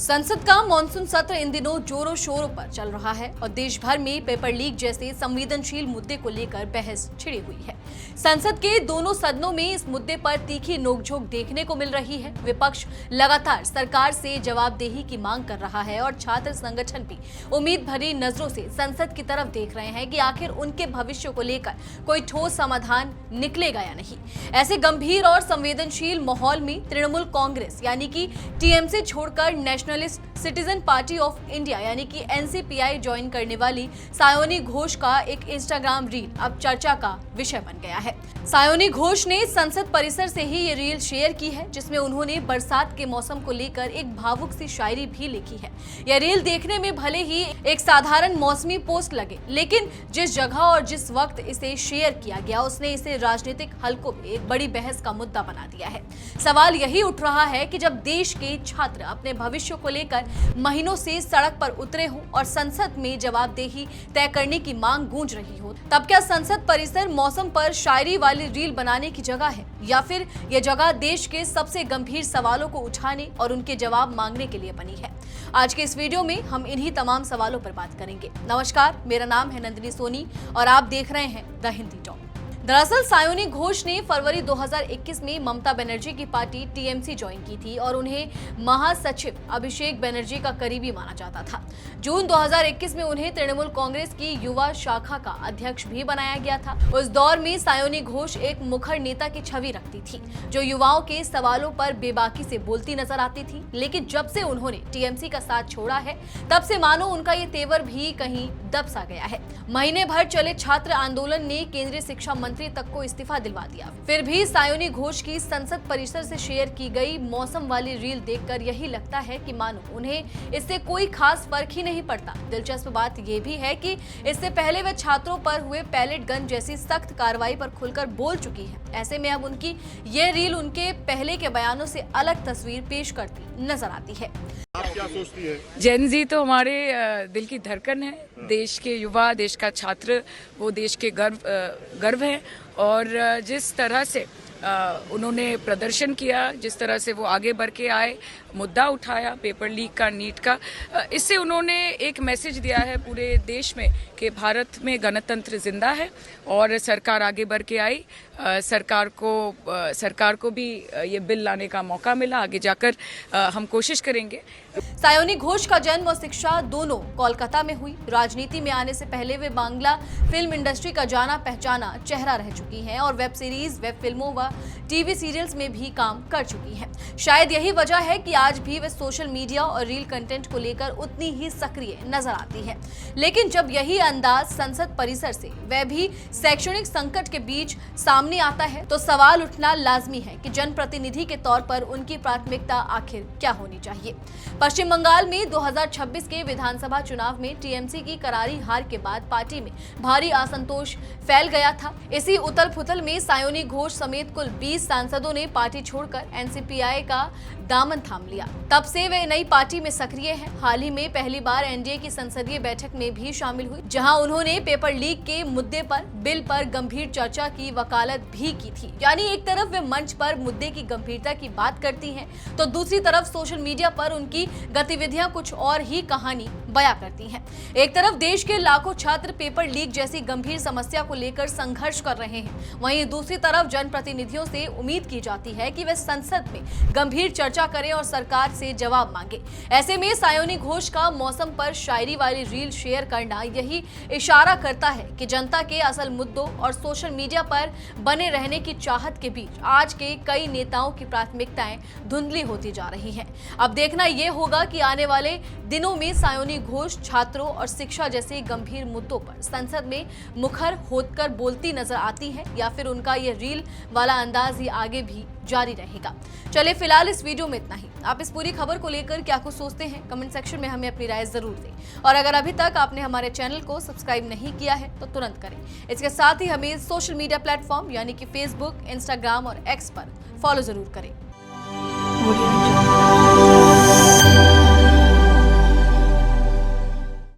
संसद का मॉनसून सत्र इन दिनों जोरों शोरों पर चल रहा है और देश भर में पेपर लीक जैसे संवेदनशील मुद्दे को लेकर बहस छिड़ी हुई है। संसद के दोनों सदनों में इस मुद्दे पर तीखी नोकझोंक देखने को मिल रही है। विपक्ष लगातार सरकार से जवाबदेही की मांग कर रहा है और छात्र संगठन भी उम्मीद भरी नजरों से संसद की तरफ देख रहे हैं कि आखिर उनके भविष्य को लेकर कोई ठोस समाधान निकलेगा या नहीं। ऐसे गंभीर और संवेदनशील माहौल में तृणमूल कांग्रेस यानी कि टीएमसी छोड़कर nationalist citizen party of India यानी कि एनसीपीआई ज्वाइन करने वाली सायोनी घोष का एक इंस्टाग्राम रील अब चर्चा का विषय बन गया है। सायोनी घोष ने संसद परिसर से ही ये रील शेयर की है, जिसमें उन्होंने बरसात के मौसम को लेकर एक भावुक सी शायरी भी लिखी है। यह रील देखने में भले ही एक साधारण मौसमी पोस्ट लगे, लेकिन जिस जगह और जिस वक्त इसे शेयर किया गया उसने इसे राजनीतिक हलकों में एक बड़ी बहस का मुद्दा बना दिया है। सवाल यही उठ रहा है कि जब देश के छात्र अपने भविष्य को लेकर महीनों से सड़क पर उतरे हों और संसद में जवाबदेही तय करने की मांग गूंज रही हो, तब क्या संसद परिसर मौसम पर शायरी वाली रील बनाने की जगह है या फिर यह जगह देश के सबसे गंभीर सवालों को उठाने और उनके जवाब मांगने के लिए बनी है? आज के इस वीडियो में हम इन्हीं तमाम सवालों पर बात करेंगे। नमस्कार, मेरा नाम है नंदिनी सोनी और आप देख रहे हैं द हिंदी टॉक। दरअसल सायोनी घोष ने फरवरी 2021 में ममता बनर्जी की पार्टी टीएमसी ज्वाइन की थी और उन्हें महासचिव अभिषेक बनर्जी का करीबी माना जाता था। जून 2021 में उन्हें तृणमूल कांग्रेस की युवा शाखा का अध्यक्ष भी बनाया गया था। उस दौर में सायोनी घोष एक मुखर नेता की छवि रखती थी, जो युवाओं के सवालों पर बेबाकी से बोलती नजर आती थी। लेकिन जब से उन्होंने टीएमसी का साथ छोड़ा है, तब से मानो उनका ये तेवर भी कहीं दब सा गया है। महीने भर चले छात्र आंदोलन ने केंद्रीय शिक्षा मंत्री तक को इस्तीफा दिलवा दिया। फिर भी सायोनी घोष की संसद परिसर से शेयर की गई मौसम वाली रील देखकर यही लगता है कि मानो उन्हें इससे कोई खास फर्क ही नहीं पड़ता। दिलचस्प बात यह भी है कि इससे पहले वे छात्रों पर हुए पैलेट गन जैसी सख्त कार्रवाई पर खुलकर बोल चुकी है। ऐसे में अब उनकी ये रील उनके पहले के बयानों से अलग तस्वीर पेश करती नजर आती है। आप क्या सोचती है? जेन जी तो हमारे दिल की धड़कन है। देश के युवा, देश का छात्र, वो देश के गर्व है और जिस तरह से उन्होंने प्रदर्शन किया, जिस तरह से वो आगे बढ़ के आए, मुद्दा उठाया पेपर लीक का, नीट का, इससे उन्होंने एक मैसेज दिया है पूरे देश में कि भारत में गणतंत्र जिंदा है और सरकार आगे बढ़ के आई। सरकार को भी ये बिल लाने का मौका मिला। आगे जाकर हम कोशिश करेंगे। सायोनी घोष का जन्म और शिक्षा दोनों कोलकाता में हुई। राजनीति में आने से पहले वे बांग्ला फिल्म इंडस्ट्री का जाना पहचाना चेहरा रह चुकी हैं और वेब सीरीज, वेब फिल्मों व टीवी सीरियल्स में भी काम कर चुकी हैं। शायद यही वजह है कि आज भी वे सोशल मीडिया और रील कंटेंट को लेकर उतनी ही सक्रिय नजर आती हैं। लेकिन जब यही अंदाज संसद परिसर से, वह भी शैक्षणिक संकट के बीच सामने आता है, तो सवाल उठना लाजमी है कि जनप्रतिनिधि के तौर पर उनकी प्राथमिकता आखिर क्या होनी चाहिए। पश्चिम बंगाल में 2026 के विधानसभा चुनाव में टीएमसी की करारी हार के बाद पार्टी में भारी असंतोष फैल गया था। इसी उथल-पुथल में सायोनी घोष समेत कुल 20 सांसदों ने पार्टी छोड़कर एनसीपीआई का दामन थाम लिया। तब से वे नई पार्टी में सक्रिय हैं। हाल ही में पहली बार एनडीए की संसदीय बैठक में भी शामिल हुई, जहां उन्होंने पेपर लीक के मुद्दे पर बिल पर गंभीर चर्चा की वकालत भी की थी। यानी एक तरफ वे मंच पर मुद्दे की गंभीरता की बात करती हैं, तो दूसरी तरफ सोशल मीडिया पर उनकी गतिविधियां कुछ और ही कहानी बयां करती हैं। एक तरफ देश के लाखों छात्र पेपर लीक जैसी गंभीर समस्या को लेकर संघर्ष कर रहे हैं, वहीं दूसरी तरफ जनप्रतिनिधियों से उम्मीद की जाती है कि वे संसद में गंभीर चर्चा करें और सरकार से जवाब मांगे। ऐसे में सायोनी घोष का मौसम पर शायरी वाली रील शेयर करना यही इशारा करता है कि जनता के असल मुद्दों और सोशल मीडिया पर बने रहने की चाहत के बीच आज के कई नेताओं की प्राथमिकताएं धुंधली होती जा रही हैं। अब देखना यह होगा कि आने वाले दिनों में सायोनी घोष छात्रों और शिक्षा जैसे गंभीर मुद्दों पर संसद में मुखर होकर बोलती नजर आती है या फिर उनका यह रील वाला अंदाज ही आगे भी जारी रहेगा। चलिए फिलहाल इस वीडियो में इतना ही। आप इस पूरी खबर को लेकर क्या कुछ सोचते हैं, कमेंट सेक्शन में हमें अपनी राय जरूर दें और अगर अभी तक आपने हमारे चैनल को सब्सक्राइब नहीं किया है तो तुरंत करें। इसके साथ ही हमें सोशल मीडिया प्लेटफॉर्म यानी कि फेसबुक, इंस्टाग्राम और एक्स पर फॉलो जरूर करें।